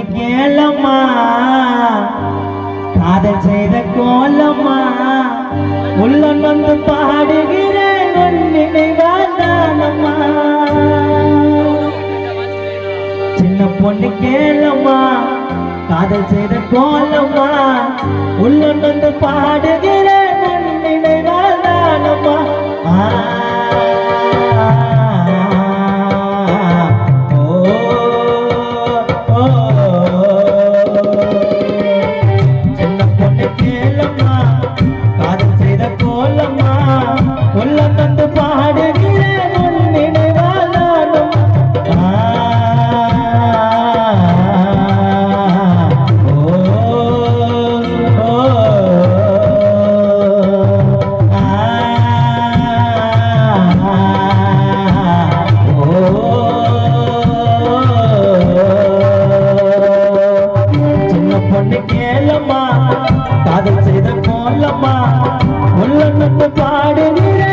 பொண்ணு கேளம்மா காதல் செய்த கோலம்மா உள்ள வந்து பாடுகிறேன் நினைவாதானம்மா சின்ன பொண்ணு கேளம்மா காதல் செய்த கோலம்மா உள்ள வந்து பாடுகிறேன் நினைவாதானம்மா காதல் செய்த கோலம்மா உள்ள பாடுகிறேன்